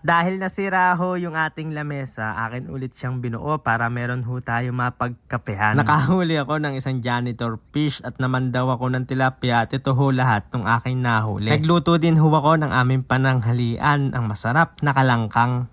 dahil nasira ho yung ating lamesa, akin ulit siyang binuo para meron ho tayo mapagkapehan. Nakahuli ako ng isang janitor fish at naman daw ako ng tilapia at ito ho lahat ng aking nahuli. Nagluto din ho ako ng aming pananghalian, ang masarap na kalangkang.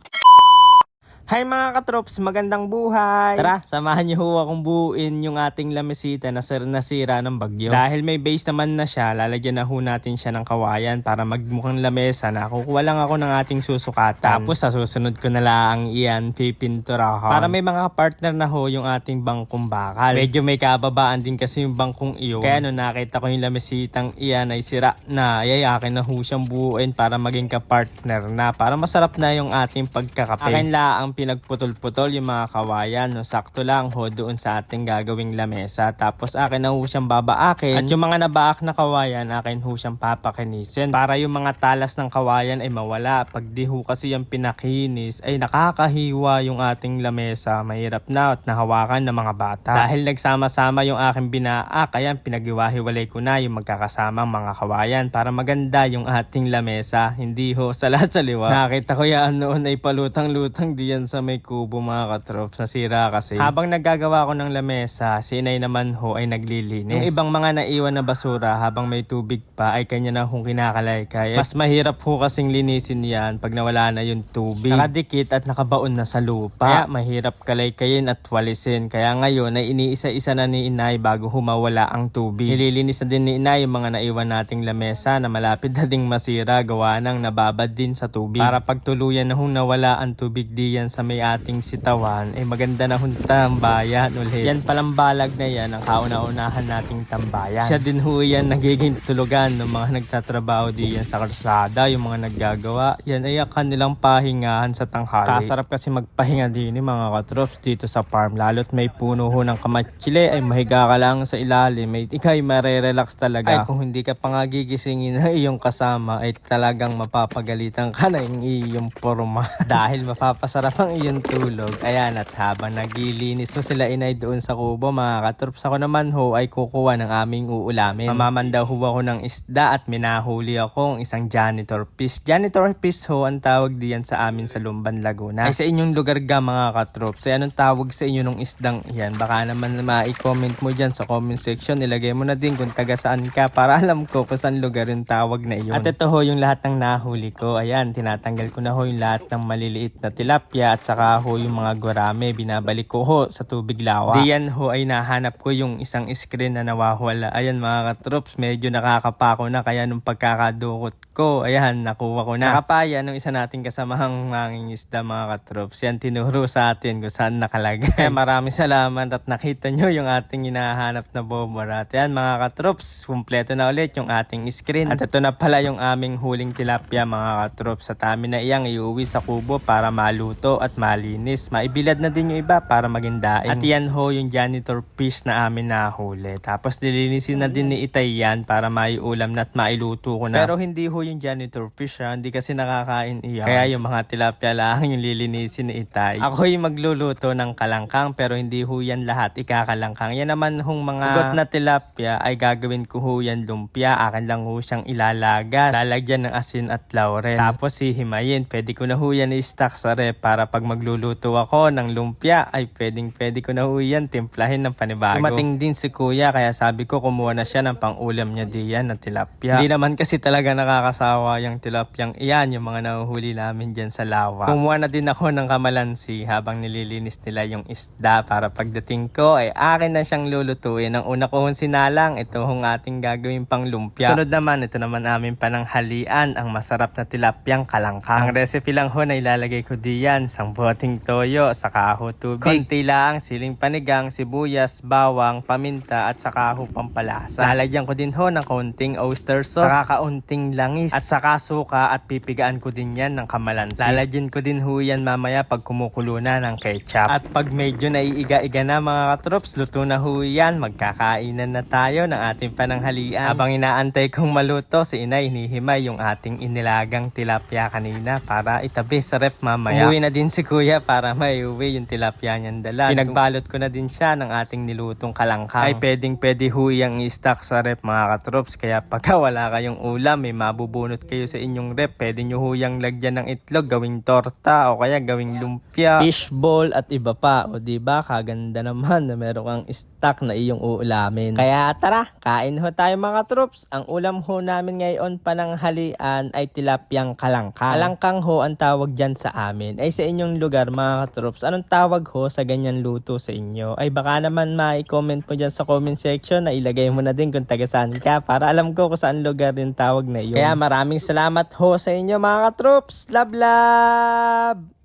Hi mga katrops, magandang buhay! Tara, samahan niyo ho akong buuin yung ating lamesita na nasira ng bagyo. Dahil may base naman na siya, lalagyan na ho natin siya ng kawayan para magmukhang lamesa na. Kukuha lang ako ng ating susukatan. Tapos sa susunod ko na lang iyan pipintura ko. Para may mga partner na ho yung ating bangkong bakal. Medyo may kababaan din kasi yung bangkong iyon. Kaya nung nakita ko yung lamesitang iyan ay sira na, ay akin na ho siyang buuin para maging kapartner na. Para masarap na yung ating pagkakape. Akin lang pinagputol-putol yung mga kawayan, no, sakto lang ho doon sa ating gagawing lamesa. Tapos akin na ho siyang babaakin at yung mga nabaak na kawayan akin ho siyang papakinisin para yung mga talas ng kawayan ay mawala. Pag di ho kasi yung pinakinis ay nakakahiwa yung ating lamesa, mahirap na at nahawakan ng mga bata. Dahil nagsama-sama yung aking binaak, ayan pinaghiwa-hiwalay ko na yung magkakasamang mga kawayan para maganda yung ating lamesa, hindi ho salat sa liwa. Nakita ko yan noon ay palutang-lutang diyan sa may kubo mga katrops, nasira kasi. Habang naggagawa ko ng lamesa, si inay naman ho ay naglilinis. Yung ibang mga naiwan na basura habang may tubig pa ay kanya na hong kinakalaykay. Mas mahirap ho kasing linisin yan pag nawala na yung tubig. Nakadikit at nakabaon na sa lupa. Kaya mahirap kalaykayin at walisin. Kaya ngayon ay iniisa-isa na ni inay bago humawala ang tubig. Nililinis na din ni inay yung mga naiwan nating lamesa na malapit na ding masira gawa ng nababad din sa tubig. Para pagtuluyan na hong nawala ang tubig diyan sa may ating sitawan ay maganda na tambayan ulit. Yan palang balag na yan ang kauna-unahan nating tambayan. Siya din ho yan nagiging tulugan ng mga nagtatrabaho diyan sa karsada, yung mga naggagawa. Yan ay kanilang pahingahan sa tanghali. Kasarap kasi magpahinga din mga katrops dito sa farm. Lalo't may puno ho ng kamatsile ay mahiga ka lang sa ilalim. May ikay marerelax talaga. Ay kung hindi ka pa nga gigisingin na iyong kasama ay talagang mapapagalitan ka na yung iyong forma. Dahil mapapasarap ang iyong tulog. Ayan, at habang naglilinis ho sila inay doon sa kubo mga katrops, ako naman ho ay kukuha ng aming uulamin. Mamamandaw ho ako ng isda at minahuli akong isang janitor fish. Janitor fish ho ang tawag diyan sa amin sa Lumban, Laguna. Ay sa inyong lugar ga mga katrops, ay anong tawag sa inyo nung isdang iyan? Baka naman ma-comment mo dyan sa comment section. Ilagay mo na din kung taga saan ka para alam ko kung saan lugar yung tawag na iyon. At ito ho yung lahat ng nahuli ko. Ayan, tinatanggal ko na ho yung lahat ng maliliit na tilapia at saka ho yung mga gurame, binabalik ko ho sa tubig lawa. Diyan ho ay nahanap ko yung isang screen na nawawala. Ayan mga katrops, medyo nakakapako na kaya nung pagkakadukot ko, ayan, nakuha ko na. Nakapaya nung isa nating kasamahang mangingisda mga katrops. Yan tinuro sa atin kung saan nakalagay. Kaya maraming salamat at nakita nyo yung ating hinahanap na bomorat. Ayan mga katrops, kumpleto na ulit yung ating screen. At ito na pala yung aming huling tilapia mga katrops. At amin na iyang iuwi sa kubo para maluto at malinis. Maibilad na din yung iba para maging daing. At yan ho yung janitor fish na amin nahuli. Tapos nilinisin na din ni Itay yan para maiulam na at mailuto ko na. Pero hindi ho yung janitor fish ha. Hindi kasi nakakain iyan. Kaya yung mga tilapia lang yung lilinisin ni Itay. Ako yung magluluto ng kalangkang pero hindi ho yan lahat ikakalangkang. Yan naman hong mga ugot na tilapia ay gagawin ko ho yan lumpia. Akin lang ho siyang ilalaga. Lalagyan ng asin at laurel. Tapos hihimayin. Pwede ko na ho yan i-stock sa rep para pag magluluto ako ng lumpia ay pwede ko na ho yan timplahin ng panibago. Dumating din si kuya kaya sabi ko kumuha na siya ng pang-ulam niya diyan na tilapia. Hindi naman kasi talaga nakakasawa yung tilapyang iyan, yung mga nahuhuli namin dyan sa lawa. Kumuha na din ako ng kamalansi habang nililinis nila yung isda para pagdating ko ay akin na siyang lulutuin. Ang una ko hong sinalang, ito hong ating gagawin pang lumpia. Sunod naman, ito naman amin pananghalian, ang masarap na tilapyang kalangkang. Ang recipe lang ho na ilalagay ko diyan, isang boting toyo, saka ho tubig. Konti lang, siling panigang, sibuyas, bawang, paminta at saka ho pampalasa. Lalagyan ko din ho ng konting oyster sauce, saka kaunting langis at saka suka at pipigaan ko din yan ng kamalansi. Lalagyan ko din ho yan mamaya pag kumukulo na ng ketchup. At pag medyo naiiga-iga na mga katrops, luto na ho yan. Magkakainan na tayo ng ating pananghalian. Habang inaantay kong maluto, si inay hinihimay yung ating inilagang tilapia kanina para itabi sa rep mamaya. Umuwi na din naman si kuya para maiuwi yung tilapia niyang dala. Pinagbalot ko na din siya ng ating nilutong kalangkang. Ay pwede ho yung i-stock sa rep mga katrops. Kaya pagka wala kayong ulam, may mabubunot kayo sa inyong rep, pwede nyo ho yung lagyan ng itlog, gawing torta o kaya gawing lumpia, fishball at iba pa. O diba, kaganda naman na meron kang stock na iyong uulamin. Kaya tara, kain ho tayo mga katrops. Ang ulam ho namin ngayon pananghalian ay tilapyang kalangkang. Kalangkang ho ang tawag dyan sa amin. Ay sa inyong lugar mga katrops, anong tawag ho sa ganyan luto sa inyo? Ay baka naman ma-comment mo dyan sa comment section na ilagay mo na din kung taga saan ka para alam ko kung saan lugar yung tawag na yun. Kaya maraming salamat ho sa inyo mga katrops. Love love!